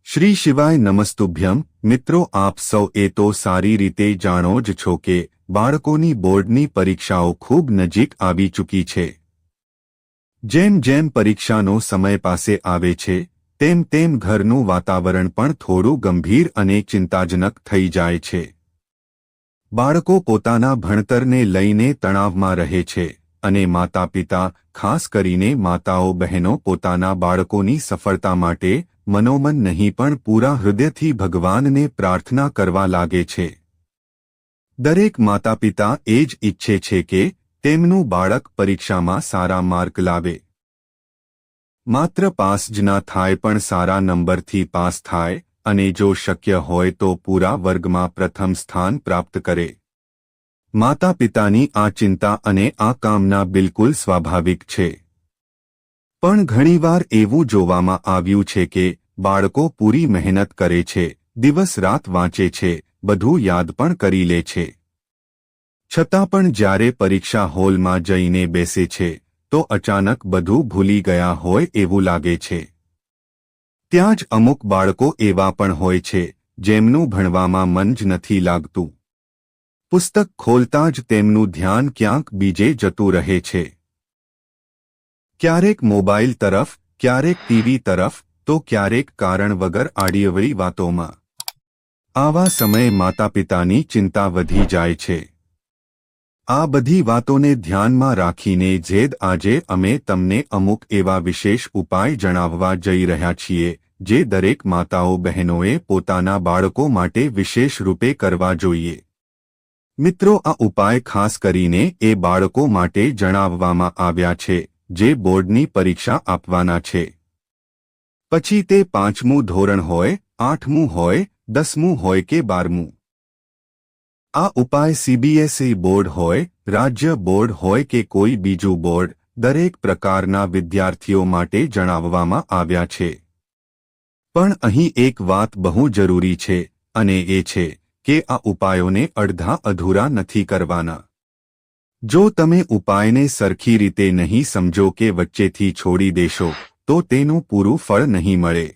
શ્રી શિવાય નમસ્તુભ્યમ મિત્રો, આપ સૌ એ તો સારી રીતે જાણો જ છો કે બાળકોની બોર્ડની પરીક્ષાઓ ખૂબ નજીક આવી ચૂકી છે। જેમ જેમ પરીક્ષાનો સમય પાસે આવે છે તેમ તેમ ઘરનું વાતાવરણ પણ થોડું ગંભીર અને ચિંતાજનક થઈ જાય છે। બાળકો પોતાના ભણતરને લઈને તણાવમાં રહે છે અને માતાપિતા, ખાસ કરીને માતાઓ બહેનો, પોતાના બાળકોની સફળતા માટે મનોમન નહીં પણ પૂરા હૃદયથી ભગવાનને પ્રાર્થના કરવા લાગે છે। દરેક માતાપિતા એ જ ઈચ્છે છે કે તેમનું બાળક પરીક્ષામાં સારા માર્ક લાવે, માત્ર પાસ જ ના થાય પણ સારા નંબરથી પાસ થાય અને જો શક્ય હોય તો પૂરા વર્ગમાં પ્રથમ સ્થાન પ્રાપ્ત કરે। માતાપિતાની આ ચિંતા અને આ કામના બિલકુલ સ્વાભાવિક છે, પણ ઘણીવાર એવું જોવામાં આવ્યું છે કે બાળકો પૂરી મહેનત કરે છે, દિવસ રાત વાંચે છે, બધું યાદ પણ કરી લે છે, છતાં પણ જ્યારે પરીક્ષા હોલમાં જઈને બેસે છે તો અચાનક બધું ભૂલી ગયા હોય એવું લાગે છે। ત્યાં જ અમુક બાળકો એવા પણ હોય છે જેમનું ભણવામાં મન જ નથી લાગતું। પુસ્તક ખોલતા જ તેમનું ધ્યાન ક્યાંક બીજે જતું રહે છે, ક્યારેક મોબાઈલ તરફ, ક્યારેક ટીવી તરફ, તો ક્યારેક કારણ વગર આડીઅવળી વાતોમાં। આવા સમયે માતાપિતાની ચિંતા વધી જાય છે। આ બધી વાતોને ધ્યાનમાં રાખીને જ આજે અમે તમને અમુક એવા વિશેષ ઉપાય જણાવવા જઈ રહ્યા છીએ જે દરેક માતાઓ બહેનોએ પોતાના બાળકો માટે વિશેષ રૂપે કરવા જોઈએ। મિત્રો, આ ઉપાય ખાસ કરીને એ બાળકો માટે જણાવવામાં આવ્યા છે જે બોર્ડની પરીક્ષા આપવાના છે, પછી તે 5મું ધોરણ હોય, 8મું હોય, 10મું હોય કે 12મું। આ ઉપાય સીબીએસઈ બોર્ડ હોય, રાજ્ય બોર્ડ હોય કે કોઈ બીજું બોર્ડ, દરેક પ્રકારના વિદ્યાર્થીઓ માટે જણાવવામાં આવ્યા છે। પણ અહીં એક વાત બહુ જરૂરી છે અને એ છે કે આ ઉપાયોને અડધા અધૂરા નથી કરવાના। જો તમે ઉપાયને સરખી રીતે નહીં સમજો કે વચ્ચેથી છોડી દેશો તો તેનું પૂરું ફળ નહીં મળે।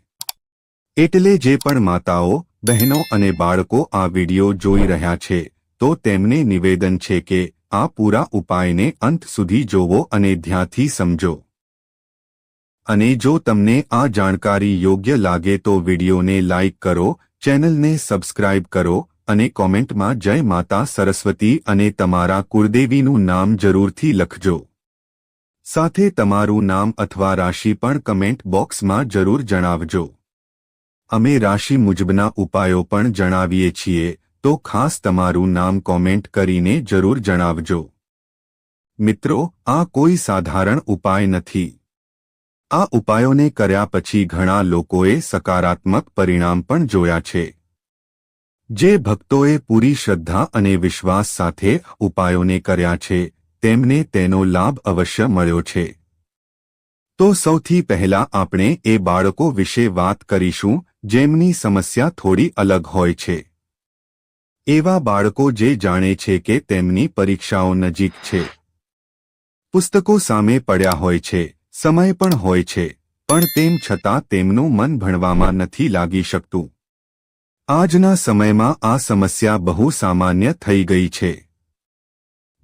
એટલે જે પણ માતાઓ, બહેનો અને બાળકો આ વિડિયો જોઈ રહ્યા છે તો તેમને નિવેદન છે કે આ પૂરા ઉપાયને અંત સુધી જોવો અને ધ્યાનથી સમજો। અને જો તમને આ જાણકારી યોગ્ય લાગે તો વિડિયોને લાઇક કરો, ચેનલને સબસ્ક્રાઇબ કરો અને કોમેન્ટમાં જય માતા સરસ્વતી અને તમારા કુળદેવીનું નામ જરૂરથી લખજો। સાથે તમારું નામ અથવા રાશિ પણ કમેન્ટ બોક્સમાં જરૂર જણાવજો। અમે રાશિ મુજબના ઉપાયો પણ જણાવીએ છીએ તો ખાસ તમારું નામ કોમેન્ટ કરીને જરૂર જણાવજો। મિત્રો, આ કોઈ સાધારણ ઉપાય નથી। આ ઉપાયોને કર્યા પછી ઘણા લોકોએ સકારાત્મક પરિણામ પણ જોયા છે। જે ભક્તોએ પૂરી શ્રદ્ધા અને વિશ્વાસ સાથે ઉપાયોને કર્યા છે તેમને તેનો લાભ અવશ્ય મળ્યો છે। તો સૌથી પહેલા આપણે એ બાળકો વિશે વાત કરીશું જેમની સમસ્યા થોડી અલગ હોય છે। એવા બાળકો જે જાણે છે કે તેમની પરીક્ષાઓ નજીક છે, પુસ્તકો સામે પડ્યા હોય છે, સમય પણ હોય છે, પણ તેમ છતાં તેમનું મન ભણવામાં નથી લાગી શકતું। આજના સમયમાં આ સમસ્યા બહુ સામાન્ય થઈ ગઈ છે।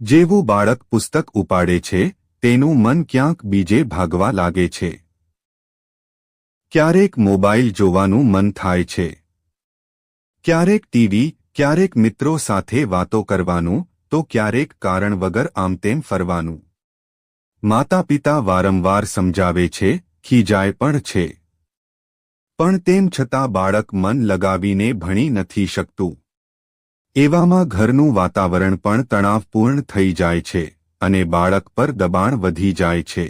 જેવું બાળક પુસ્તક ઉપાડે છે તેનું મન ક્યાંક બીજે ભાગવા લાગે છે। ક્યારેક મોબાઈલ જોવાનું મન થાય છે, ક્યારેક ટીવી, ક્યારેક મિત્રો સાથે વાતો કરવાનું, તો ક્યારેક કારણ વગર આમતેમ ફરવાનું। માતાપિતા વારંવાર સમજાવે છે, ખીજાય પણ છે, પણ તેમ છતાં બાળક મન લગાવીને ભણી નથી શકતું। એવામાં ઘરનું વાતાવરણ પણ તણાવપૂર્ણ થઈ જાય છે અને બાળક પર દબાણ વધી જાય છે।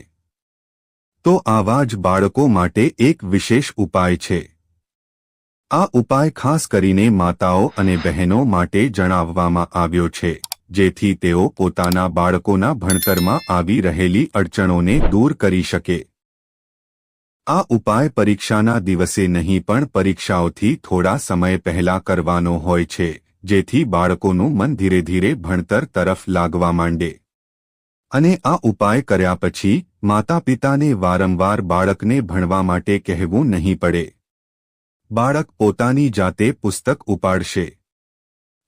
તો આવા જ બાળકો માટે એક વિશેષ ઉપાય છે। આ ઉપાય ખાસ કરીને માતાઓ અને બહેનો માટે જણાવવામાં આવ્યો છે જેથી તેઓ પોતાના બાળકોના ભણતરમાં આવી રહેલી અડચણોને દૂર કરી શકે। આ ઉપાય પરીક્ષાના દિવસે નહીં પણ પરીક્ષાઓથી થોડા સમય પહેલા કરવાનો હોય છે જેથી બાળકોનું મન ધીરે ધીરે ભણતર તરફ લાગવા માંડે। અને આ ઉપાય કર્યા પછી માતાપિતાને વારંવાર બાળકને ભણવા માટે કહેવું નહીં પડે। બાળક પોતાની જાતે પુસ્તક ઉપાડશે,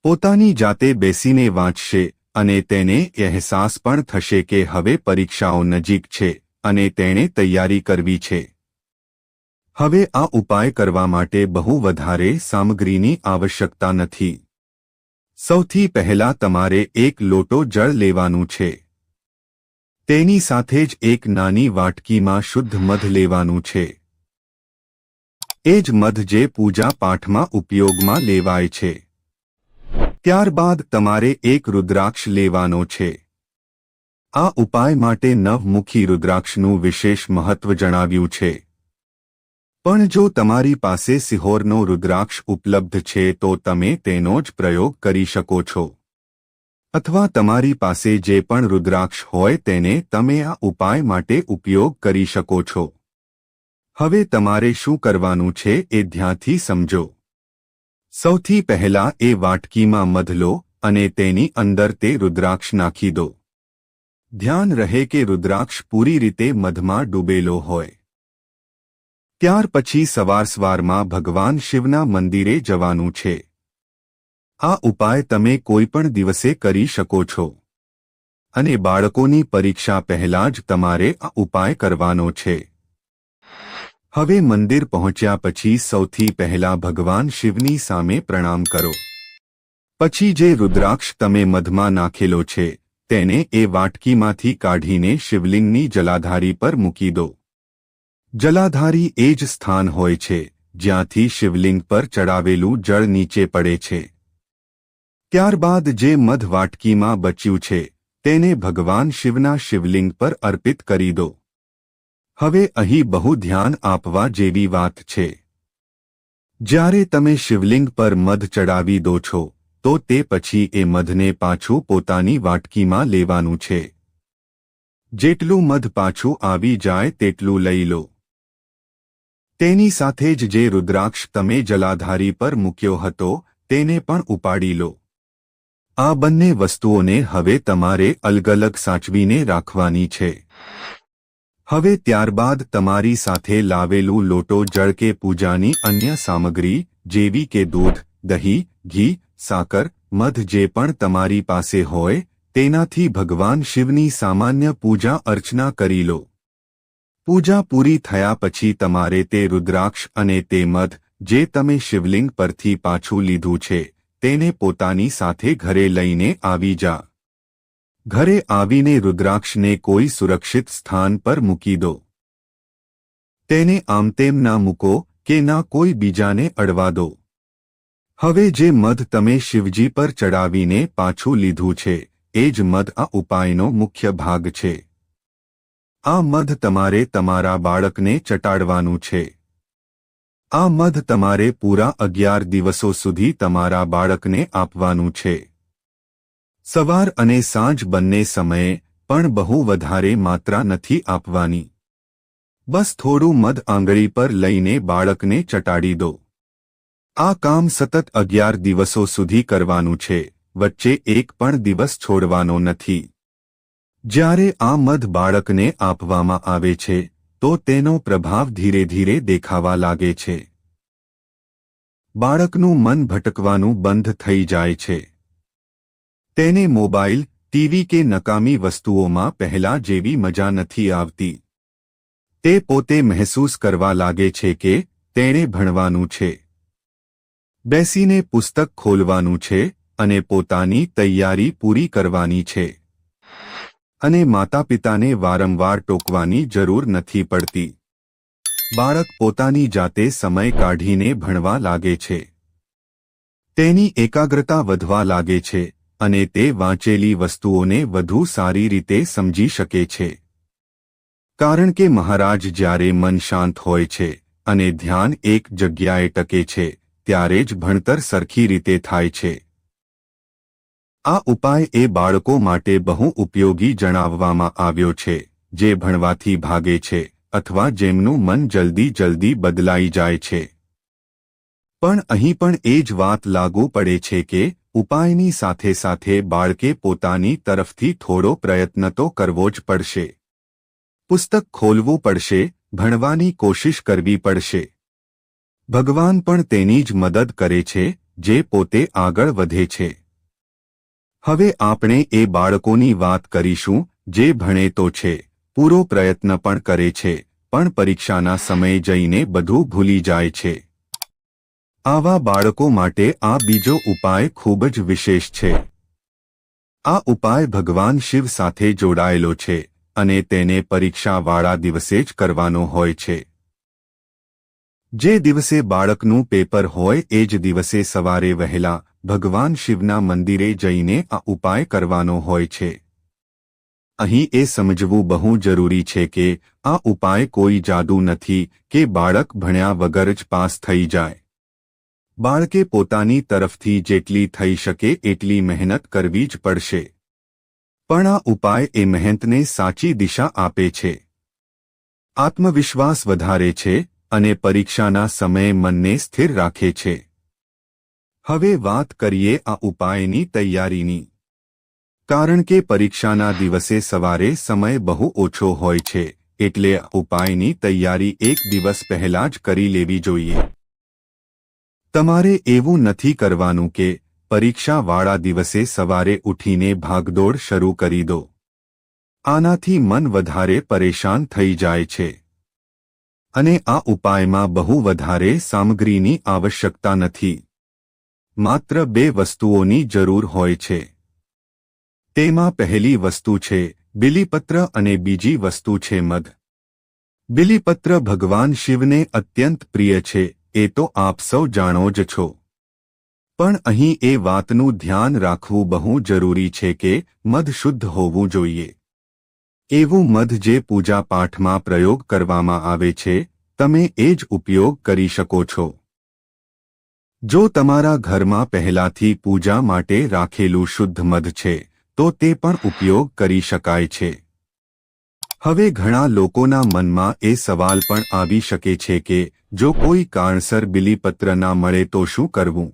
પોતાની જાતે બેસીને વાંચશે અને તેને અહેસાસ પણ થશે કે હવે પરીક્ષાઓ નજીક છે અને તેણે તૈયારી કરવી છે. હવે આ ઉપાય કરવા માટે બહુ વધારે સામગ્રીની આવશ્યકતા નથી. સૌથી પહેલા તમારે એક લોટો જળ લેવાનું છે. તેની સાથે જ એક નાની વાટકીમાં શુદ્ધ મધ લેવાનું છે. એ જ મધ જે પૂજા પાઠમાં ઉપયોગમાં લેવાય છે. ત્યારબાદ તમારે એક રુદ્રાક્ષ લેવાનો છે. આ ઉપાય માટે નવમુખી રુદ્રાક્ષનું વિશેષ મહત્વ જણાવ્યું છે. પણ જો તમારી પાસે સિહોરનો રુદ્રાક્ષ ઉપલબ્ધ છે તો તમે તેનો જ પ્રયોગ કરી શકો છો. અથવા તમારી પાસે જે પણ રુદ્રાક્ષ હોય તેને તમે આ ઉપાય માટે ઉપયોગ કરી શકો છો. હવે તમારે શું કરવાનું છે એ ધ્યાનથી સમજો. સૌથી પહેલા એ વાટકીમાં મધ લો અને તેની અંદર તે રુદ્રાક્ષ નાખી દો. ધ્યાન રહે કે રુદ્રાક્ષ પૂરી રીતે મધમાં ડૂબેલો હોય. ત્યાર પછી સવારમાં ભગવાન શિવના મંદિરે જવાનું છે. આ ઉપાય તમે કોઈપણ દિવસે કરી શકો છો. અને બાળકોની પરીક્ષા પહેલા જ તમારે આ ઉપાય કરવાનો છે. હવે મંદિર પહોંચ્યા પછી સૌથી પહેલા ભગવાન શિવની સામે પ્રણામ કરો. પછી જે રુદ્રાક્ષ તમે મધમાં નાખેલો છે તેને એ વાટકીમાંથી કાઢીને શિવલિંગની જલાધારી પર મૂકી દો. જલાધારી એ જ સ્થાન હોય છે જ્યાંથી શિવલિંગ પર ચડાવેલું જળ નીચે પડે છે. ત્યારબાદ જે મધ વાટકીમાં બચ્યું છે તેને ભગવાન શિવના શિવલિંગ પર અર્પિત કરી દો. હવે અહીં બહુ ધ્યાન આપવા જેવી વાત છે. જ્યારે તમે શિવલિંગ પર મધ ચડાવી દો છો તો તે પછી એ મધને પાછું પોતાની વાટકીમાં લેવાનું છે. જેટલું મધ પાછું આવી જાય તેટલું લઈ લો. તેની સાથે જ જે રુદ્રાક્ષ તમે જલાધારી પર મૂક્યો હતો તેને પણ ઉપાડી લો. આ બંને વસ્તુઓને હવે તમારે અલગ અલગ સાચવીને રાખવાની છે. હવે ત્યારબાદ તમારી સાથે લાવેલું લોટો જળ કે પૂજાની અન્ય સામગ્રી જેવી કે દૂધ, દહીં, ઘી, સાકર, મધ જે પણ તમારી પાસે હોય તેનાથી ભગવાન શિવની સામાન્ય પૂજા અર્ચના કરી લો. પૂજા પૂરી થયા પછી તમારે તે રુદ્રાક્ષ અને તે મધ જે તમે શિવલિંગ પરથી પાછું લીધું છે તેને પોતાની સાથે ઘરે લઈને આવી જા. ઘરે આવીને રુદ્રાક્ષને કોઈ સુરક્ષિત સ્થાન પર મૂકી દો. તેને આમ તેમ ના મૂકો કે ના કોઈ બીજાને અડવા દો. હવે જે મધ તમે શિવજી પર ચડાવીને પાછું લીધું છે એ જ મધ આ ઉપાયનો મુખ્ય ભાગ છે. આ મધ તમારે તમારા બાળકને ચટાડવાનું છે. આ મધ તમારે પૂરા 11 દિવસો સુધી તમારા બાળકને આપવાનું છે. સવાર અને સાંજ બંને સમયે પણ બહુ વધારે માત્રા નથી આપવાની. બસ થોડું મધ આંગળી પર લઈને બાળકને ચટાડી દો. આ કામ સતત 11 દિવસો સુધી કરવાનું છે. વચ્ચે એક પણ દિવસ છોડવાનો નથી. જ્યારે આ મધ બાળકને આપવામાં આવે છે તો તેનો પ્રભાવ ધીરે ધીરે દેખાવા લાગે છે. બાળકનું મન ભટકવાનું બંધ થઈ જાય છે. તેને મોબાઈલ, ટીવી કે નકામી વસ્તુઓમાં પહેલા જેવી મજા નથી આવતી. તે પોતે મહેસૂસ કરવા લાગે છે કે તેણે ભણવાનું છે, બેસીને પુસ્તક ખોલવાનું છે અને પોતાની તૈયારી પૂરી કરવાની છે. અને માતાપિતાને વારંવાર ટોકવાની જરૂર નથી પડતી. બાળક પોતાની જાતે સમય કાઢીને ભણવા લાગે છે. તેની એકાગ્રતા વધવા લાગે છે અને તે વાંચેલી વસ્તુઓને વધુ સારી રીતે સમજી શકે છે. કારણ કે મહારાજ જ્યારે મન શાંત હોય છે અને ધ્યાન એક જગ્યાએ ટકે છે ત્યારે જ ભણતર સરખી રીતે થાય છે. આ ઉપાય એ બાળકો માટે બહુ ઉપયોગી જણાવવામાં આવ્યો છે જે ભણવાથી ભાગે છે અથવા જેમનું મન જલ્દી બદલાઈ જાય છે. પણ અહીં પણ એ જ વાત લાગુ પડે છે કે ઉપાયની સાથે સાથે બાળકે પોતાની તરફથી થોડો પ્રયત્ન તો કરવો જ પડશે. પુસ્તક ખોલવું પડશે, ભણવાની કોશિશ કરવી પડશે. ભગવાન પણ તેની જ મદદ કરે છે જે પોતે આગળ વધે છે. હવે આપણે એ બાળકોની વાત કરીશું જે ભણે તો છે, પૂરો પ્રયત્ન પણ કરે છે, પણ પરીક્ષાના સમયે જઈને બધું ભૂલી જાય છે. આવા બાળકો માટે આ બીજો ઉપાય ખૂબ જ વિશેષ છે. આ ઉપાય ભગવાન શિવ સાથે જોડાયેલો છે અને તેને પરીક્ષાવાળા દિવસે જ કરવાનો હોય છે. જે દિવસે બાળકનું પેપર હોય એ જ દિવસે સવારે વહેલા ભગવાન શિવના મંદિરે જઈને આ ઉપાય કરવાનો હોય છે. અહીં એ સમજવું બહુ જરૂરી છે કે આ ઉપાય કોઈ જાદુ નથી કે બાળક ભણ્યા વગર જ પાસ થઈ જાય. બાળકે પોતાની તરફથી જેટલી થઈ શકે એટલી મહેનત કરવી જ પડશે. પણ આ ઉપાય એ મહેનતને સાચી દિશા આપે છે, આત્મવિશ્વાસ વધારે છે અને પરીક્ષાના સમયે મનને સ્થિર રાખે છે. હવે વાત કરીએ આ ઉપાયની તૈયારીની. કારણ કે પરીક્ષાના દિવસે સવારે સમય બહુ ઓછો હોય છે, એટલે આ ઉપાયની તૈયારી એક દિવસ પહેલા જ કરી લેવી જોઈએ. તમારે એવું નથી કરવાનું કે પરીક્ષાવાળા દિવસે સવારે ઉઠીને ભાગદોડ શરૂ કરી દો. આનાથી મન વધારે પરેશાન થઈ જાય છે. અને આ ઉપાયમાં બહુ વધારે સામગ્રીની આવશ્યકતા નથી. માત્ર 2 વસ્તુઓની જરૂર હોય છે. તેમાં પહેલી વસ્તુ છે બિલીપત્ર અને બીજી વસ્તુ છે મધ. બિલીપત્ર ભગવાન શિવને અત્યંત પ્રિય છે, એ તો આપ સૌ જાણો જ છો. પણ અહીં એ વાતનું ધ્યાન રાખવું બહુ જરૂરી છે કે મધ શુદ્ધ હોવું જોઈએ. એવું મધ જે પૂજા પાઠમાં પ્રયોગ કરવામાં આવે છે, તમે એ જ ઉપયોગ કરી શકો છો. જો તમારા ઘરમાં પહેલાથી પૂજા માટે રાખેલું શુદ્ધ મધ છે, તો તે પણ ઉપયોગ કરી શકાય છે. હવે ઘણા લોકોના મનમાં એ સવાલ પણ આવી શકે છે કે જો કોઈ કારણસર બિલીપત્ર ના મળે તો શું કરવું?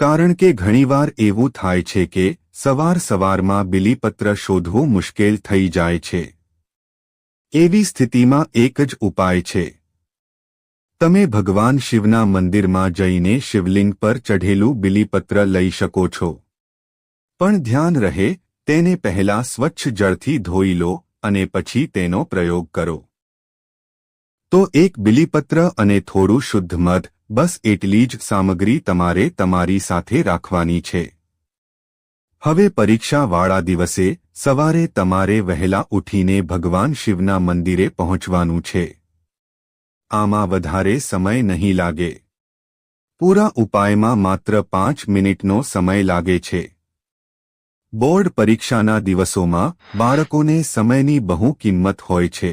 કારણ કે ઘણીવાર એવું થાય છે કે સવારમાં બિલીપત્ર શોધવું મુશ્કેલ થઈ જાય છે. એવી સ્થિતિમાં એક જ ઉપાય છે. તમે ભગવાન શિવના મંદિરમાં જઈને શિવલિંગ પર ચઢેલું બિલીપત્ર લઈ શકો છો. પણ ધ્યાન રહે, તેને પહેલા સ્વચ્છ જળથી ધોઈ લો અને પછી તેનો પ્રયોગ કરો. તો એક બિલીપત્ર અને થોડું શુદ્ધ મધ, બસ એટલી જ સામગ્રી તમારે તમારી સાથે રાખવાની છે. હવે પરીક્ષાવાળા દિવસે સવારે તમારે વહેલા ઉઠીને ભગવાન શિવના મંદિરે પહોંચવાનું છે. આમાં વધારે સમય નહીં લાગે. પૂરા ઉપાયમાં માત્ર 5 મિનિટનો સમય લાગે છે. બોર્ડ પરીક્ષાના દિવસોમાં બાળકોને સમયની બહુ કિંમત હોય છે.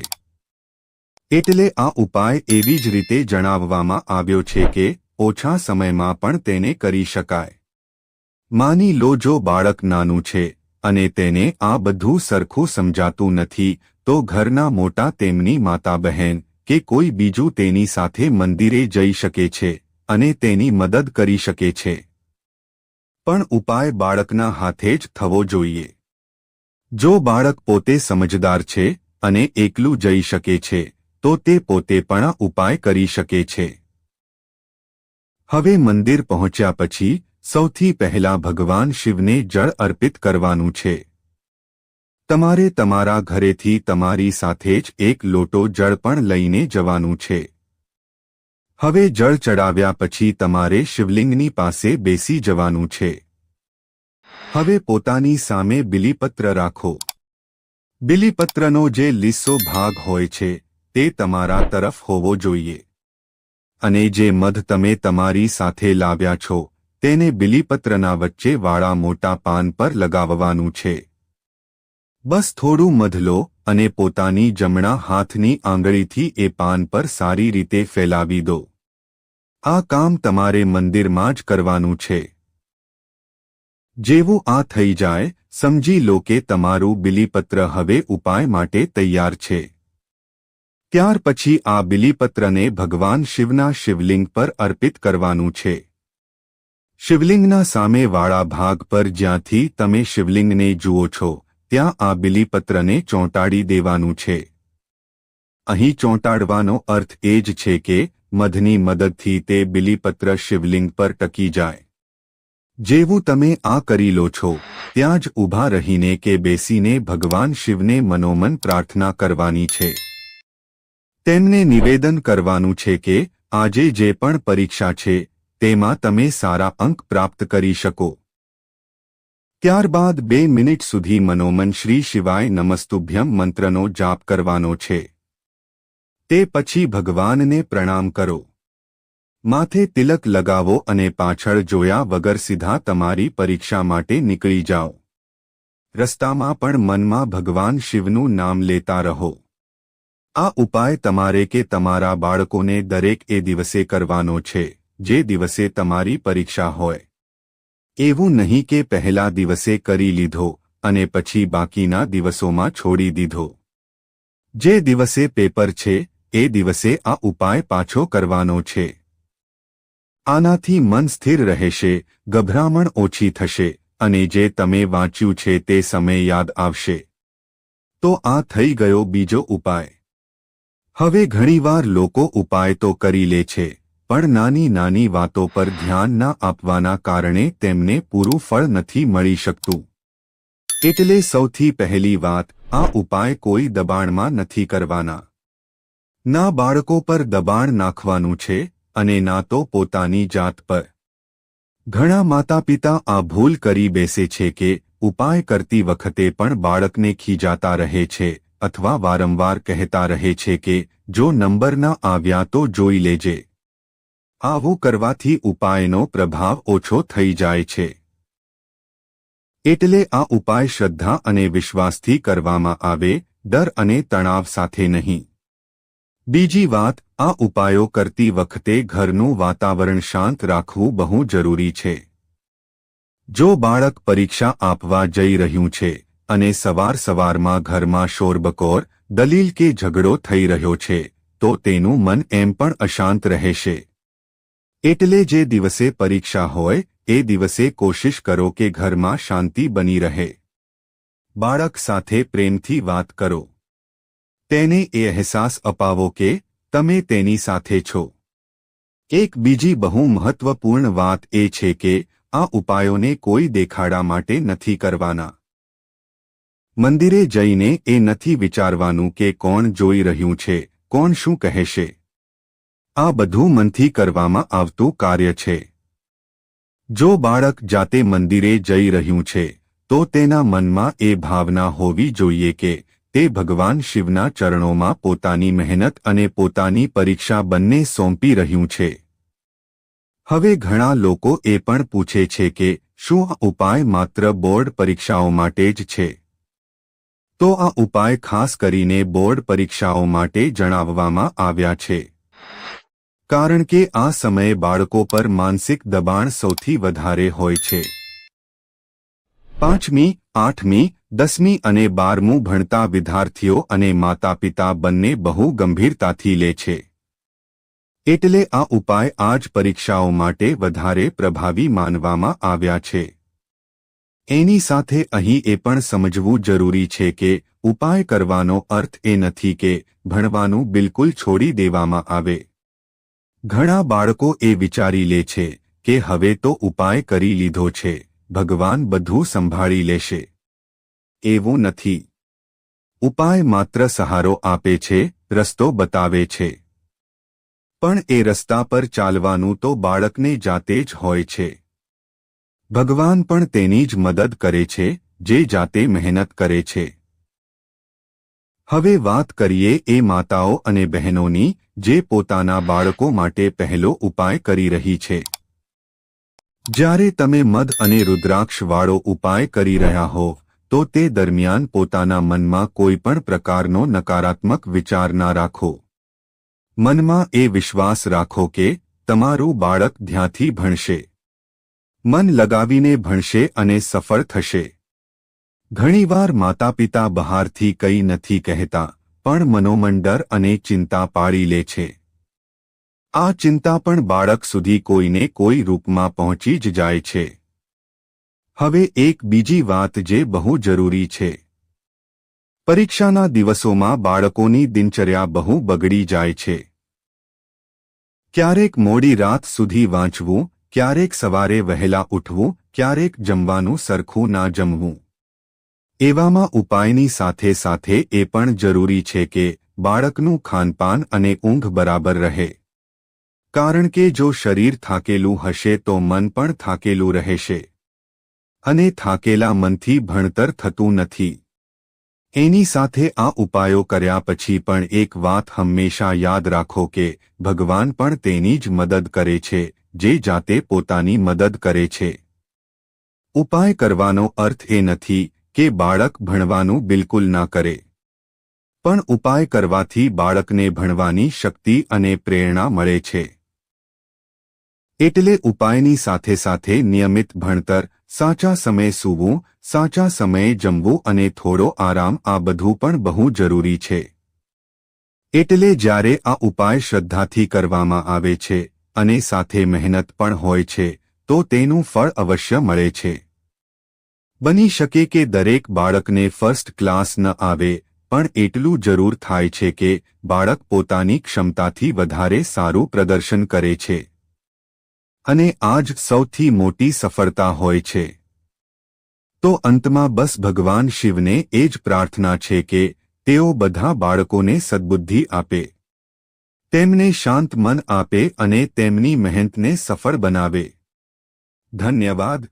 એટલે આ ઉપાય એવી જ રીતે જણાવવામાં આવ્યો છે કે ઓછા સમયમાં પણ તેને કરી શકાય. માની લો જો બાળક નાનું છે અને તેને આ બધું સરખું સમજાતું નથી, તો ઘરના મોટા તેમની માતા બહેન કે કોઈ બીજું તેની સાથે મંદિરે જઈ શકે છે અને તેની મદદ કરી શકે છે. પણ ઉપાય બાળકના હાથે જ થવો જોઈએ. જો બાળક પોતે સમજદાર છે અને એકલું જઈ શકે છે, તો તે પોતે પણ આ ઉપાય કરી શકે છે. હવે મંદિર પહોંચ્યા પછી સૌથી પહેલા ભગવાન શિવને જળ અર્પિત કરવાનું છે. તમારે તમારા ઘરેથી તમારી સાથે જ એક લોટો જળ પણ લઈને જવાનું છે. હવે જળ ચડાવ્યા પછી તમારે શિવલિંગની પાસે બેસી જવાનું છે. હવે પોતાની સામે બિલીપત્ર રાખો. બિલીપત્રનો જે લીસો ભાગ હોય છે તે તમારા તરફ હોવો જોઈએ. અને જે મધ તમે તમારી સાથે લાવ્યા છો તેને બિલીપત્રના વચ્ચે વાળા મોટા પાન પર લગાવવાનું છે. બસ થોડું મધ લો અને પોતાની જમણા હાથની આંગળીથી એ પાન પર સારી રીતે ફેલાવી દો. આ કામ તમારે મંદિરમાં જ કરવાનું છે. જેવું આ થઈ જાય, સમજી લો કે તમારું બિલીપત્ર હવે ઉપાય માટે તૈયાર છે. ત્યાર પછી આ બિલીપત્રને ભગવાન શિવના શિવલિંગ પર અર્પિત કરવાનું છે. શિવલિંગના સામેવાળા ભાગ પર જ્યાંથી તમે શિવલિંગને જુઓ છો, ત્યાં આ બિલીપત્રને ચોંટાડી દેવાનું છે. અહીં ચોંટાડવાનો અર્થ એ જ છે કે મધની મદદથી તે બિલીપત્ર શિવલિંગ પર ટકી જાય. જેવું તમે આ કરી લો છો ત્યાં જ ઊભા રહીને કે બેસીને ભગવાન શિવને મનોમન પ્રાર્થના કરવાની છે. તેમને નિવેદન કરવાનું છે કે આજે જે પણ પરીક્ષા છે તેમાં તમે સારા અંક પ્રાપ્ત કરી શકો. ત્યારબાદ 2 મિનિટ સુધી મનોમન શ્રી શિવાય નમસ્તુભ્યમ મંત્રનો જાપ કરવાનો છે. તે પછી ભગવાનને પ્રણામ કરો. માથે તિલક લગાવો અને પાછળ જોયા વગર સીધા તમારી પરીક્ષા માટે નીકળી જાઓ. રસ્તામાં પણ મનમાં ભગવાન શિવનું નામ લેતા રહો. આ ઉપાય તમારે કે તમારા બાળકોને દરેક એ દિવસે કરવાનો છે જે દિવસે તમારી પરીક્ષા હોય. એવું નહીં કે પહેલા દિવસે કરી લીધો અને પછી બાકીના દિવસોમાં છોડી દીધો. જે દિવસે પેપર છે એ દિવસે આ ઉપાય પાછો કરવાનો છે. આનાથી મન સ્થિર રહેશે, ગભરામણ ઓછી થશે અને જે તમે વાંચ્યું છે તે સમય યાદ આવશે. તો આ થઈ ગયો બીજો ઉપાય. હવે ઘણીવાર લોકો ઉપાય તો કરી લે છે પણ નાની નાની વાતો પર ધ્યાન ના આપવાના કારણે તેમને પૂરું ફળ નથી મળી શકતું. એટલે સૌથી પહેલી વાત, આ ઉપાય કોઈ દબાણમાં નથી કરવાના. ના બાળકો પર દબાણ નાખવાનું છે અને ના તો પોતાની જાત પર. ઘણા માતાપિતા આ ભૂલ કરી બેસે છે કે ઉપાય કરતી વખતે પણ બાળકને ખીજાતા રહે છે અથવા વારંવાર કહેતા રહે છે કે જો નંબર ના આવ્યા તો જોઈ લેજે. આવું કરવાથી ઉપાયનો પ્રભાવ ઓછો થઈ જાય છે. એટલે આ ઉપાય શ્રદ્ધા અને વિશ્વાસથી કરવામાં આવે, ડર અને તણાવ સાથે નહીં. બીજી વાત, આ ઉપાયો કરતી વખતે ઘરનું વાતાવરણ શાંત રાખવું બહુ જરૂરી છે. જો બાળક પરીક્ષા આપવા જઈ રહ્યું છે અને સવારમાં ઘરમાં શોરબકોર, દલીલ કે ઝઘડો થઈ રહ્યો છે તો તેનું મન એમ પણ અશાંત રહેશે. એટલે જે દિવસે પરીક્ષા હોય એ દિવસે કોશિશ કરો કે ઘરમાં શાંતિ બની રહે. બાળક સાથે પ્રેમથી વાત કરો. તેને એ અહેસાસ અપાવો કે તમે તેની સાથે છો. એક બીજી બહુ મહત્વપૂર્ણ વાત એ છે કે આ ઉપાયોને કોઈ દેખાડા માટે નથી કરવાના. મંદિરે જઈને એ નથી વિચારવાનું કે કોણ જોઈ રહ્યું છે, કોણ શું કહેશે. આ બધું મનથી કરવામાં આવતું કાર્ય છે. જો બાળક જાતે મંદિરે જઈ રહ્યું છે તો તેના મનમાં એ ભાવના હોવી જોઈએ કે તે ભગવાન શિવના ચરણોમાં પોતાની મહેનત અને પોતાની પરીક્ષા બંને સોંપી રહ્યું છે. હવે ઘણા લોકો એ પણ પૂછે છે કે શું આ ઉપાય માત્ર બોર્ડ પરીક્ષાઓ માટે જ છે? તો આ ઉપાય ખાસ કરીને બોર્ડ પરીક્ષાઓ માટે જણાવવામાં આવ્યા છે. કારણ કે આ સમયે બાળકો પર માનસિક દબાણ સૌથી વધારે હોય છે. 5મી, 8મી, 10મી અને 12મું ભણતા વિદ્યાર્થીઓ અને માતાપિતા બંને બહુ ગંભીરતાથી લે છે. એટલે આ ઉપાય આજ પરીક્ષાઓ માટે વધારે પ્રભાવી માનવામાં આવ્યા છે. એની સાથે અહીં એ પણ સમજવું જરૂરી છે કે ઉપાય કરવાનો અર્થ એ નથી કે ભણવાનું બિલકુલ છોડી દેવામાં આવે. ઘણા બાળકો એ વિચારી લે છે કે હવે તો ઉપાય કરી લીધો છે, ભગવાન બધું સંભાળી લેશે. એવું નથી. ઉપાય માત્ર સહારો આપે છે, રસ્તો બતાવે છે. પણ એ રસ્તા પર ચાલવાનું તો બાળકને જાતે જ હોય છે. ભગવાન પણ તેની જ મદદ કરે છે જે જાતે મહેનત કરે છે. હવે વાત કરીએ એ માતાઓ અને બહેનોની જે પોતાના બાળકો માટે પહેલો ઉપાય કરી રહી છે. જ્યારે તમે મધ અને રુદ્રાક્ષવાળો ઉપાય કરી રહ્યા હો તો તે દરમિયાન પોતાના મનમાં કોઈ પણ પ્રકારનો નકારાત્મક વિચાર ના રાખો. મનમાં એ વિશ્વાસ રાખો કે તમારું બાળક ધ્યાનથી ભણશે, મન લગાવીને ભણશે અને સફળ થશે. ઘણીવાર માતાપિતા બહારથી કંઈ નથી કહેતા પણ મનોમન ડર અને ચિંતા પાડી લે છે. આ ચિંતા પણ બાળક સુધી કોઈને કોઈ રૂપમાં પહોંચી જ જાય છે. હવે એક બીજી વાત જે બહુ જરૂરી છે. પરીક્ષાના દિવસોમાં બાળકોની દિનચર્યા બહુ બગડી જાય છે. ક્યારેક મોડી રાત સુધી વાંચવું, ક્યારેક સવારે વહેલા ઉઠવું, ક્યારેક જમવાનું સરખું ના જમવું. એવામાં ઉપાયની સાથે સાથે એ પણ જરૂરી છે કે બાળકનું ખાનપાન અને ઊંઘ બરાબર રહે. કારણ કે જો શરીર થાકેલું હશે તો મન પણ થાકેલું રહેશે. અને થાકેલા મનથી ભણતર થતું નથી. એની સાથે આ ઉપાયો કર્યા પછી પણ એક વાત હંમેશા યાદ રાખો કે ભગવાન પણ તેની જ મદદ કરે છે જે જાતે પોતાની મદદ કરે છે. ઉપાય કરવાનો અર્થ એ નથી કે બાળક ભણવાનું બિલકુલ ના કરે. પણ ઉપાય કરવાથી બાળકને ભણવાની શક્તિ અને પ્રેરણા મળે છે. એટલે ઉપાયની સાથે સાથે નિયમિત ભણતર, સાચા સમયે સૂવું, સાચા સમયે જમવું અને થોડો આરામ આ બધું પણ બહુ જરૂરી છે. એટલે જ્યારે આ ઉપાય શ્રદ્ધાથી કરવામાં આવે છે અને સાથે મહેનત પણ હોય છે તો તેનું ફળ અવશ્ય મળે છે. બની શકે કે દરેક બાળકને ફર્સ્ટ ક્લાસ ન આવે, પણ એટલું જરૂર થાય છે કે બાળક પોતાની ક્ષમતાથી વધારે સારું પ્રદર્શન કરે છે. અને આ જ સૌથી મોટી સફળતા હોય છે. તો અંતમાં બસ ભગવાન શિવને એ જ પ્રાર્થના છે કે તેઓ બધા બાળકોને સદ્બુદ્ધિ આપે, તેમને શાંત મન આપે અને તેમની મહેનતને સફળ બનાવે. ધન્યવાદ.